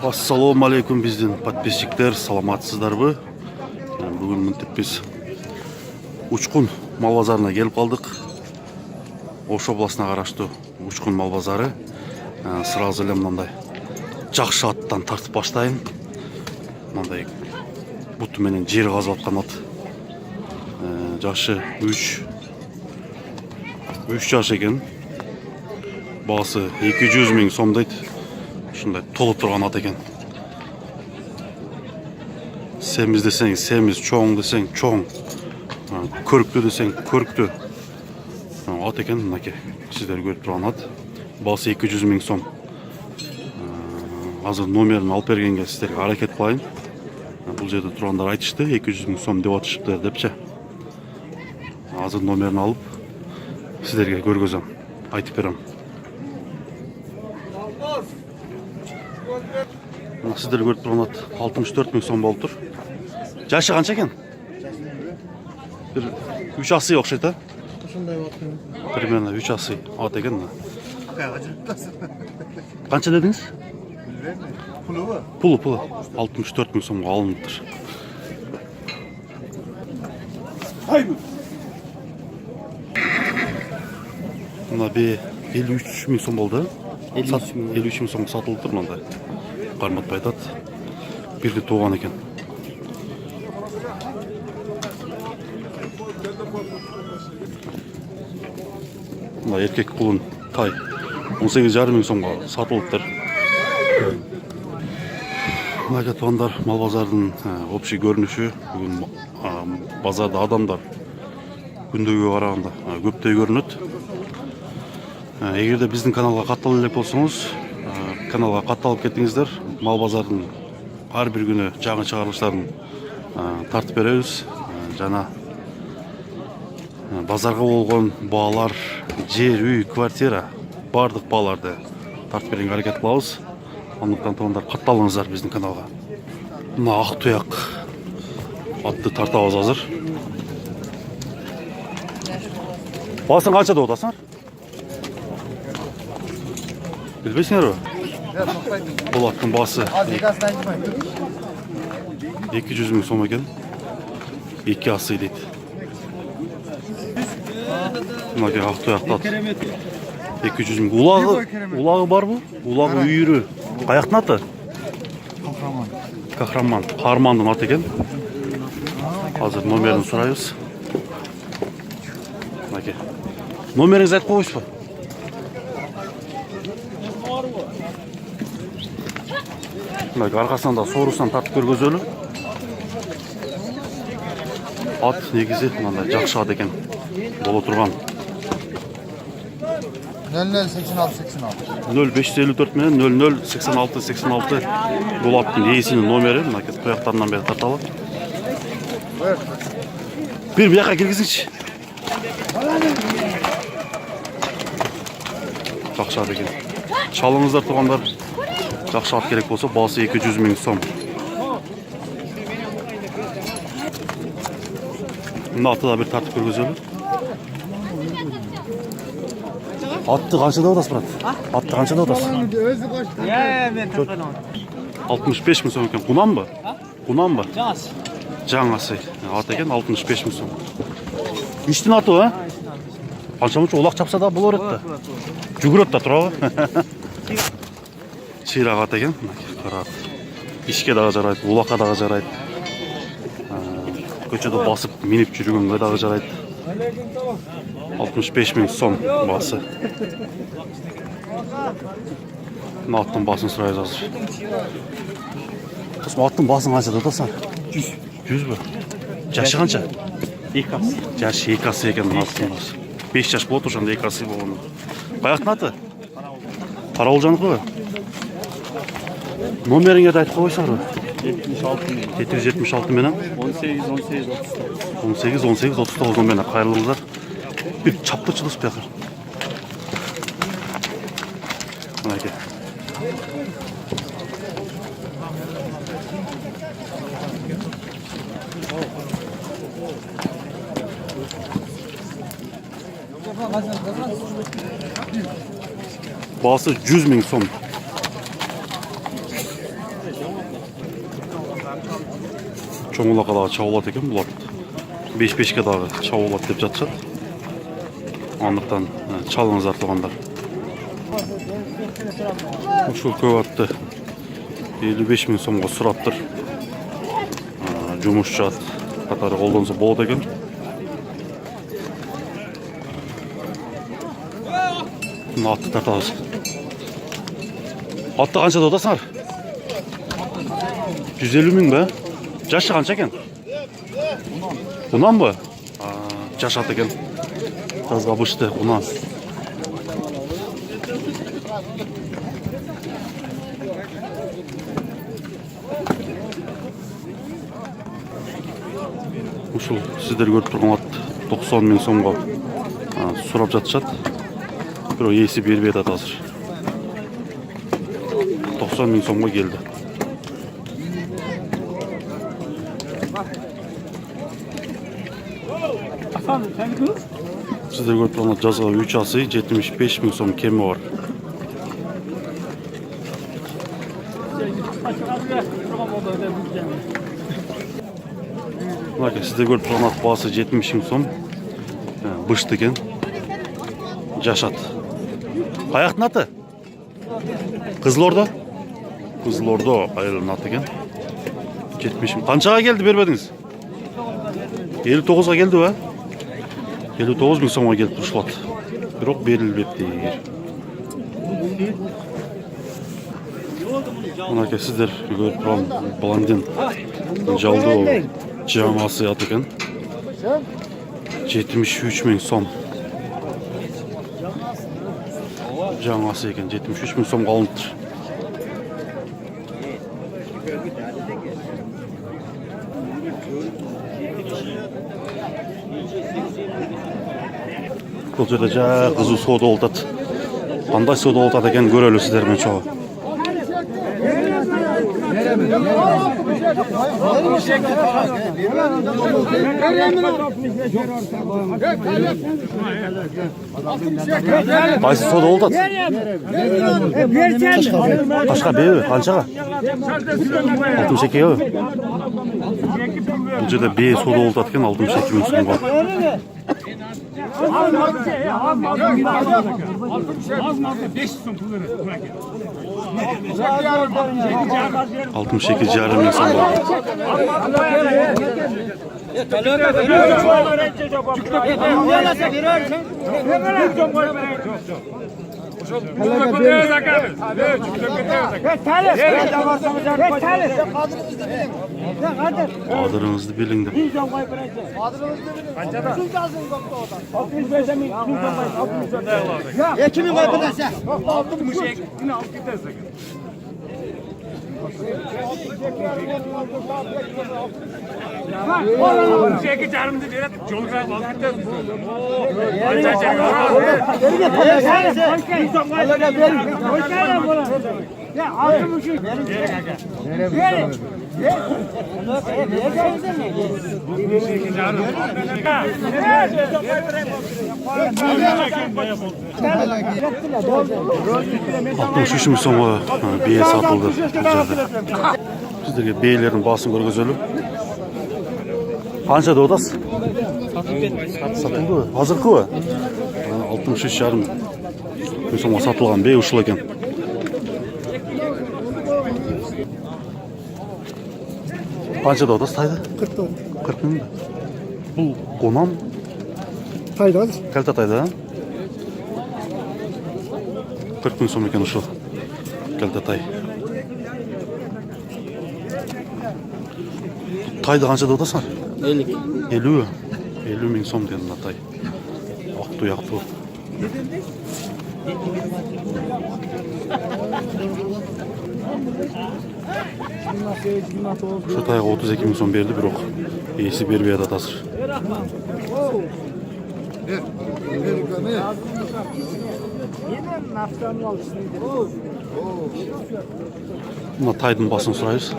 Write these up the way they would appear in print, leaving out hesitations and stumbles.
Ассалому алейкум биздин подписчиктер, саламатсыздарбы? Бүгүн мынтип биз Учкун мал базарына келип калдык. Ош областына караштуу Учкун мал базары. Сразу эле мындай жакшы аттан тартып баштайын. Мындай буту менен жер казып аткан ат. Жашы 3 жаш экен. Баасы 200 миң сом дейт. Ушундай толуп турган ат экен. Семиз десең семиз, чоң десең чоң, көрктүү десең көрктүү ат экен. Мынакей сиздер көрүп турган ат. Баасы 200 миң сом. Азыр номерин алып бергенге сиздерге аракет кылайын. Бул жерде тургандар айтышты 200 миң сом деп атышыптыр депчи. Азыр номерин алып сиздерге көргөзөм, айтып берем. Сиздер көрүп турган ат 64 миң сом болуп тур. Жашы канча экен? Бир 3 асый окшойт, а? Ушундай болот экен. Примерно 3 асый ат экен. Канча дедиңиз? Пулу 64 миң сомго алыныптыр. Мына 53 миң сом болду. 53 миң сомго сатылып тур мындай. Карматпай атат. Бирде тууган экен. Мына эркек кулун тай 18,5 миң сомго сатылыптыр. Мына туугандар мал базардын общий көрүнүшү. Бүгүн базарда адамдар күндөгүгө караганда көптөй көрүнөт. Эгерде биздин каналга каттала элек болсоңуз, каналга катталып кеттиңиздер. Мал базардын ар бир күнү жаңы чыгарылыштарын тартып беребиз. Жана базарга болгон баалар, жер, үй, квартира бардык бааларды тартып берүүгө аракет кылабыз. Андыктан туугандар катталыңыздар биздин каналга. Мына ак туяк атты тартабыз азыр. Баасын канча деп атасыңар? Билбейсиңерби? Бул аттын баасы 200 миң сом экен. 2 асый дейт. Мынакей ак туяктуу ат. 200 миң. Улагы барбы? Улагы үйүрү. Каяктын аты? Кахраман. Кармандын аты экен. Азыр номерин сурайбыз. Мынакей. Номериңизди айтып койсузбу? Аркасынан да соорусунан тартып көргөзөлү. Ат негизи мындай жакшы ат экен. Боло турган. 0554 менен 008686 бул аттын ээсинин номери. Мынакей туяктарынан бери тарталы. Бир бияка киргизиңчи. Жакшы ат экен. Чалыңыздар туугандар. Жакшы ат керек болсо, баасы 200 миң сом. Мына атты да бир тартып көргөзөлү. Атты канча деп атасыз, брат? Атты канча деп атасыз? Мен тапканам. 65 миң сом экен. Кунанбы? Кунанбы? Жаңасы. Жаңасы. Ат экен 65 миң сом. Иштин аты, а? Канча мынча улак чапса да болор эт да. Жүгүрөт да турабы? Чыйрак ат экен. Карат. Ишке дагы жарайт, улакка дагы жарайт. Көчөдө басып минип жүргөнгө дагы жарайт. 65 миң сом баасы. Мына аттын баасын сурайбыз азыр. Аттын баасын канча деп атасың? 100 бу. Жашы канча? 2 асый. Жашы 2 асый экен мына аттын баасы. 5 жаш болот ошондо 2 асый болгону. Каяктын аты? Карабулжаныкыбы? Номериңерди айтып койсоңор. 776 менен 18 менен кайрылыңыздар. Bir çaplı çılıs bir yakar. Mınakey. Bağısı 100 ming so'm. Чоңулакка дагы чабылат экен булат. 5-5ке дагы чабылат деп жатышат. Андыктан чалыңыздар тугандар. Ушул көп атты 55 миң сомго сураптыр. Жумушчу ат катары колдонсо болот экен. Атты тартабыз. Атты канча деп атасыңар? 150 миң бе? Жашы канча экен? Унан бы? Жаш ат экен. Тазга бышты, унан. Ушул сиздер көрүп турган ат 90 миң сомго сурап жатышат. Бирок ээси бербей атат азыр. 90 миң сомго келди. Сиздер көрүп турган ат жазга 3 асы 75 миң сом кеми бар. Мына сиздер көрүп турган ат баасы 70 миң сом. Бышты экен. Жашат. Каяктын аты? Кызылорда? Кызылорда айылынын аты экен. 70 миң. Канчага келди бербедиңиз? 59га келди бе? 59 миң сомго келип турушулат. Бирок берилбепти. Мына сиздер көрүп турган блондин жалдоо жаңасы ат экен. 73 миң сом. Жаңасы екен 73 миң сомго алыныптыр. Бұл жерде жа кызуу соода болуп атат. Кандай соода болуп атат экен көрөлү сиздер менен чогуу. Кайсы соода болуп атат? Кашка беби канчага? 62 бе? Бул жерде бээ соода болуп атат экен 62 миң сомго. Altım şekil jarım ming so'm bo'ldi. Adırınızdı bilin de. Şeki canımdı direkt yolga aldı. Altmış ming so'mga biye satıldı. Sizlerge beylerin basın görgözölü. Qancha deb atasiz? Satıldı. Hazırkı mı? 63,5 ming so'mga satılgan bey uşul ekan. Qancha deb atasiz tayda? 40 ming. Bu qonam Tayda. kalta tayda. 40 ming so'm ekan uşul. Kalta tay. Tayda qancha deb atasizlar? 50. 50 ming so'm degan tay. Aqtu. Şu tayga 32 ming so'm berdi, biroq esi berbey atadi hozir. Buna taydın basını surayız.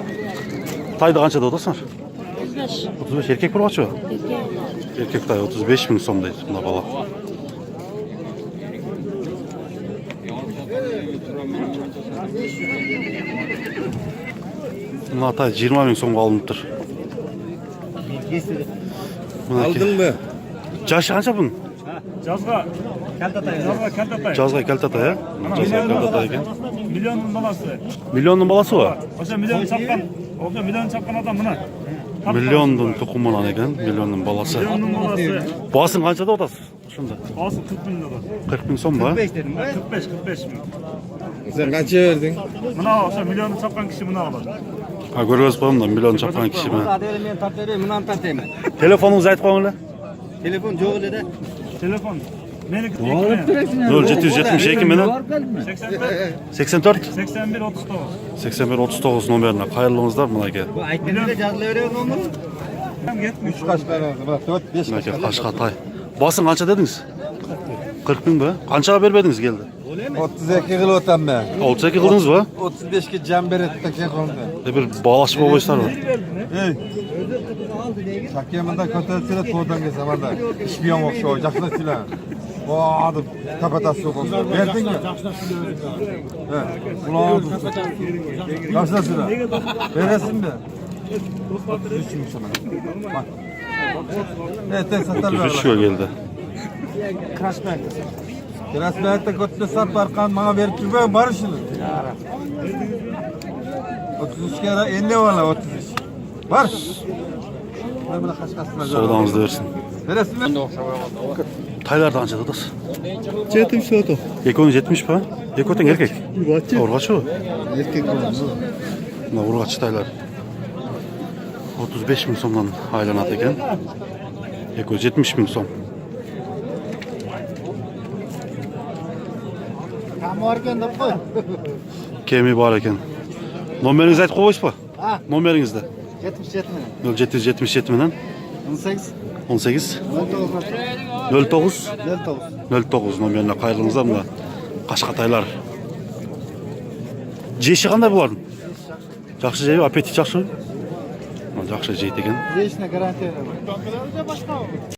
Tayda qancha deb atasizlar? 35 erkek burgaçı? Erkek tay 35 ming so'm deydi buna bala. Buna tay 20 ming so'mga alınıptır. Aldın mı? Jaşı qancha bunun? Жазға Кәлтатай. Жазға Кәлтатай, ya? Жазға Кәлтатай ekan. Миллионның баласы. Milyonun balası o. Ошо миллион чапкан. Ошо миллион чапкан адам мына. Milyonun tuxumundan ekan, milyonun balası. Миллионның баласы. Basın qanchada otasiz? Shunda. Алсын 40 миң доллар. 40 bin so'm ba? 45 миң. Sen kaça verdin? Мына ошо миллионду чапкан киши мына алат. Ha görüyoruz qo'yimda milyon chapgan kishi bilan. Men toptayman, meni ham toptayman. Telefoningizni aytib qo'yinglar. Telefon yo'q edi. Telefon. Meniki 0772 meni 84 81 39. 81 39 nomerine qayerliğinizlar buna aka. Bu aytganda yozavergan nomer. Ham 70. 3 kaç tane aldı? Bak 4 5 Aka Qashqatay. Basın qancha dedingiz? 40 bin mi? Qanchaga bermedingiz keldi? 32 yıl otam ben. 32 qildingiz mi? 35 ki can berettik ya konuda. Bir bağlaşma bo'lishlar var. Ey. Çakıyamında kötülsüyle toğdan gelse var da. İşbiyon okşu, jaklı silah. O adı kapatası yok olsun. Verdin mi? He. Ulan jaklı silah. Veresin mi? Düşün sana. Bak. Evet, satarlar. 33 geldi. Krasnayet'te kötü sat barkan bana verip durmayın var şimdi. 33 kere 50 var 33. Var. Ben buna kaç kasına Soğudanızda versin. Veresin mi? Taylarda qancha dediniz? 70 oto. Eko'nun 70 mi? Eko'dan erkek. Urg'achi u. Erkek var. Buna urg'achi taylar. 35 bin so'mdan aylanadi ekan. Eko 70 bin so'm. Kam borgan deb qo'y. Kemi bor ekan. Nomeringizni aytib qo'yasizmi? Ha, Nomeringizni 77 ming. 0777 bilan 18 18 19 09 09. 09 nomerine qayrilingizlar bunda. Qashqataylar. Jeshi qanday bularni? Yaxshi jeydi, appetit yaxshi. Yaxshi jeydi ekan. Zeyishni garantiya beraman.